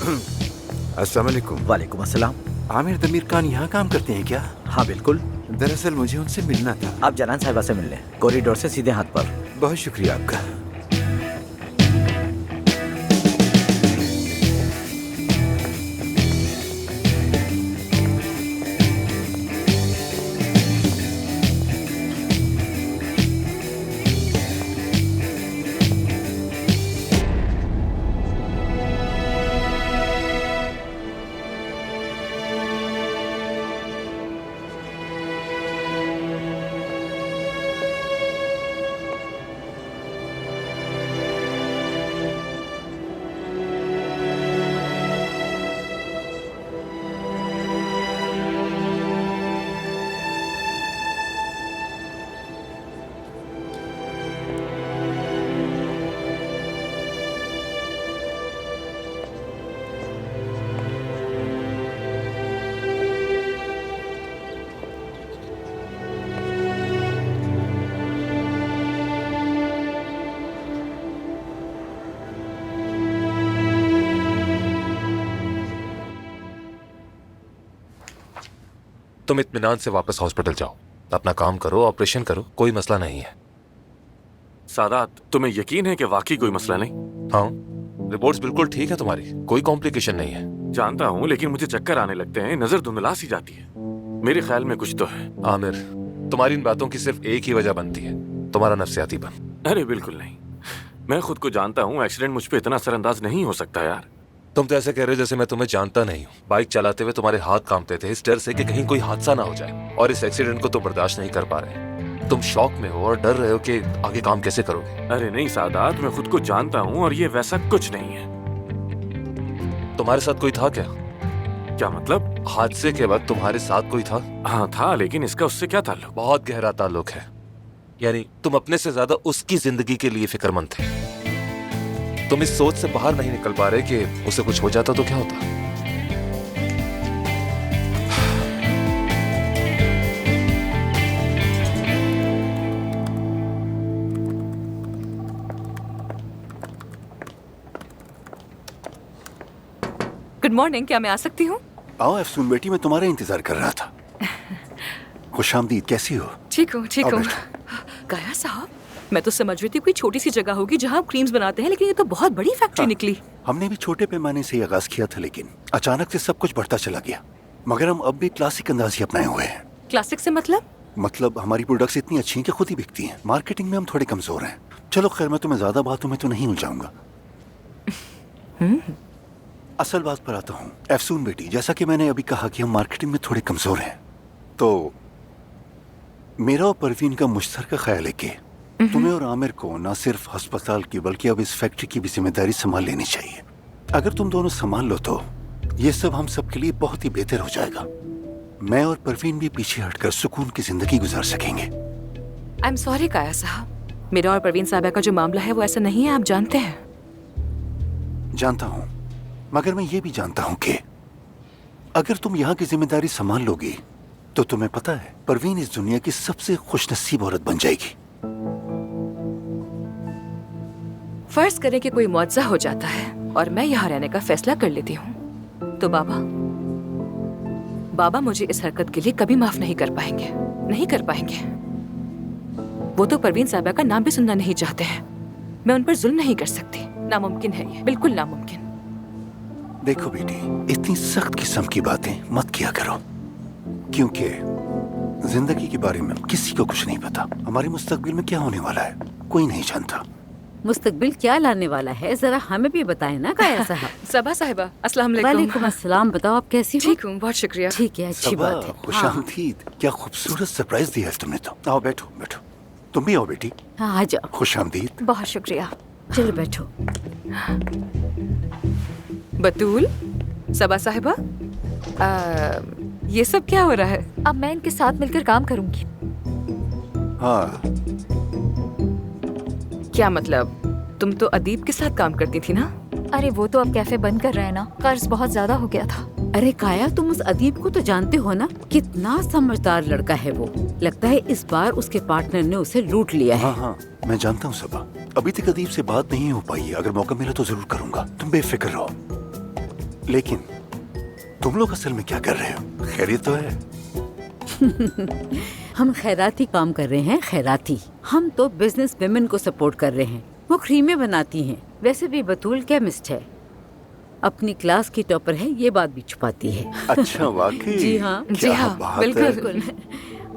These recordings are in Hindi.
अस्सलाम वालेकुम। वालेकुम अस्सलाम। आमिर दमीर खान यहाँ काम करते हैं क्या? हाँ बिल्कुल। दरअसल मुझे उनसे मिलना था। आप जनान साहिबा से मिल लें, कॉरिडोर से सीधे हाथ पर। बहुत शुक्रिया आपका। तुम इत्मीनान से वापस हॉस्पिटल जाओ, अपना काम करो, ऑपरेशन करो, कोई मसला नहीं है। सादात, तुम्हें यकीन है कि वाकई कोई मसला नहीं? हाँ, रिपोर्ट्स बिल्कुल ठीक है तुम्हारी, कोई कॉम्प्लिकेशन नहीं है। जानता हूँ, लेकिन मुझे चक्कर आने लगते हैं, नजर धुंधला सी जाती है। मेरे ख्याल में कुछ तो है। आमिर, तुम्हारी इन बातों की सिर्फ एक ही वजह बनती है, तुम्हारा नफ्सियाती बन। अरे बिल्कुल नहीं, मैं खुद को जानता हूँ, एक्सीडेंट मुझ पे इतना असरअंदाज नहीं हो सकता यार। तुम तो ऐसे कह रहे हो जैसे मैं तुम्हें जानता नहीं हूँ। बाइक चलाते हुए तुम्हारे हाथ कांपते थे इस डर से कि कहीं कोई हादसा ना हो जाए, और इस एक्सीडेंट को तुम बर्दाश्त नहीं कर पा रहे। तुम शॉक में हो और डर रहे हो कि आगे काम कैसे करोगे। अरे नहीं सादात, मैं खुद को जानता हूँ और ये वैसा कुछ नहीं है। तुम्हारे साथ कोई था क्या? क्या मतलब? हादसे के वक्त तुम्हारे साथ कोई था? हाँ था, लेकिन इसका उससे क्या ताल्लुक? बहुत गहरा ताल्लुक है। यानी तुम अपने से ज्यादा उसकी जिंदगी के लिए फिक्रमंद थे। तुम इस सोच से बाहर नहीं निकल पा रहे कि उसे कुछ हो जाता तो क्या होता। गुड मॉर्निंग, क्या मैं आ सकती हूँ? आओ अफसून बेटी, मैं तुम्हारा इंतजार कर रहा था। खुशामदीद, कैसी हो? ठीक हूँ, ठीक हूँ। काया साहब, मैं तो समझ रही थी कोई छोटी सी जगह होगी जहाँ आप क्रीम्स बनाते हैं, लेकिन ये तो बहुत बड़ी फैक्ट्री निकली। हमने भी छोटे पैमाने से आगाज किया था, लेकिन अचानक से सब कुछ बढ़ता चला गया। मगर हम अब भी क्लासिक अंदाज ही अपनाए हुए हैं। क्लासिक से मतलब हमारी प्रोडक्ट्स इतनी अच्छी हैं कि खुद ही बिकती हैं। मार्केटिंग में हम थोड़े कमजोर हैं। चलो खैर, मैं तुम्हें ज्यादा बातों में तो नहीं उलझाऊंगा। असल बात पर आता हूँ। अफसून बेटी, जैसा कि मैंने अभी कहा कि हम मार्केटिंग में थोड़े कमजोर हैं, तो मेरा और परवीन का मुश्तरका ख्याल है कि तुम्हें और आमिर को न सिर्फ अस्पताल की बल्कि अब इस फैक्ट्री की भी जिम्मेदारी संभाल लेनी चाहिए। अगर तुम दोनों संभाल लो तो ये सब हम सब के लिए बहुत ही बेहतर हो जाएगा। मैं और परवीन भी पीछे हटकर सुकून की जिंदगी गुजार सकेंगे। आई एम सॉरी काया साहब, मेरा और परवीन साहबा का जो मामला है वो ऐसा नहीं है, आप जानते हैं। जानता हूँ, मगर मैं ये भी जानता हूँ कि अगर तुम यहाँ की जिम्मेदारी संभाल लोगी तो तुम्हें पता है परवीन इस दुनिया की सबसे खुशनसीब औरत बन जाएगी। फर्ज करें कि कोई मुआवजा हो जाता है और मैं यहाँ रहने का फैसला कर लेती हूँ, तो बाबा मुझे इस हरकत के लिए कभी माफ नहीं कर पाएंगे, नहीं कर पाएंगे। वो तो परवीन साहबा का नाम भी सुनना नहीं चाहते हैं। मैं उन पर जुल्म नहीं कर सकती, नामुमकिन है ये, बिल्कुल नामुमकिन। देखो बेटी, इतनी सख्त किस्म की बातें मत किया करो, क्योंकि जिंदगी के बारे में किसी को कुछ नहीं पता। हमारे मुस्तकबिल में क्या होने वाला है कोई नहीं जानता। मुस्तकबिल क्या लाने वाला है, जरा हमें भी बताएं ना काया साहब। सबा साहिबा, अस्सलाम वालेकुम। वालेकुम अस्सलाम। बताओ आप कैसी हो? ठीक हूँ, बहुत शुक्रिया। ठीक है, अच्छी बात है। खुशामदीद, क्या खूबसूरत सरप्राइज दिया है तुमने तो। आओ बैठो बैठो, तुम भी आओ बेटी। हाँ, आ जाओ। खुशामदीद। बहुत शुक्रिया। चलो बैठो। बतूल, सबा साहिबा, ये सब क्या हो रहा है? अब मैं इनके साथ मिलकर काम करूंगी। हाँ, क्या मतलब? तुम तो अदीब के साथ काम करती थी ना? अरे वो तो अब कैफे बंद कर रहे हैं ना, कर्ज बहुत ज्यादा हो गया था। अरे काया, तुम उस अदीब को तो जानते हो ना, कितना समझदार लड़का है वो। लगता है इस बार उसके पार्टनर ने उसे लूट लिया है। हाँ हाँ, मैं जानता हूँ सबा। अभी तक अदीब से बात नहीं हो पाई है, अगर मौका मिला तो जरूर करूंगा। तुम बेफिक्र रहो। लेकिन तुम लोग असल में क्या कर रहे हो? खैरियत तो है? हम खैराती काम कर रहे हैं, खैराती। हम तो बिजनेस विमेन को सपोर्ट कर रहे हैं। वो क्रीमें बनाती हैं। वैसे भी बतूल केमिस्ट है, अपनी क्लास की टॉपर है, ये बात भी छुपाती है। अच्छा, वाकई? जी हाँ, क्या जी हाँ, बात है। बिल्कुल।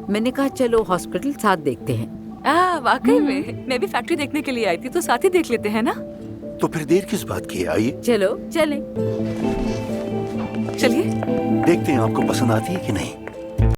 मैंने कहा चलो हॉस्पिटल साथ देखते हैं। वाकई में मैं भी फैक्ट्री देखने के लिए आई थी, तो साथ ही देख लेते हैं ना। तो फिर देर किस बात की है? आइए चलो चलें। चलिए। देखते हैं आपको पसंद आती है कि नहीं।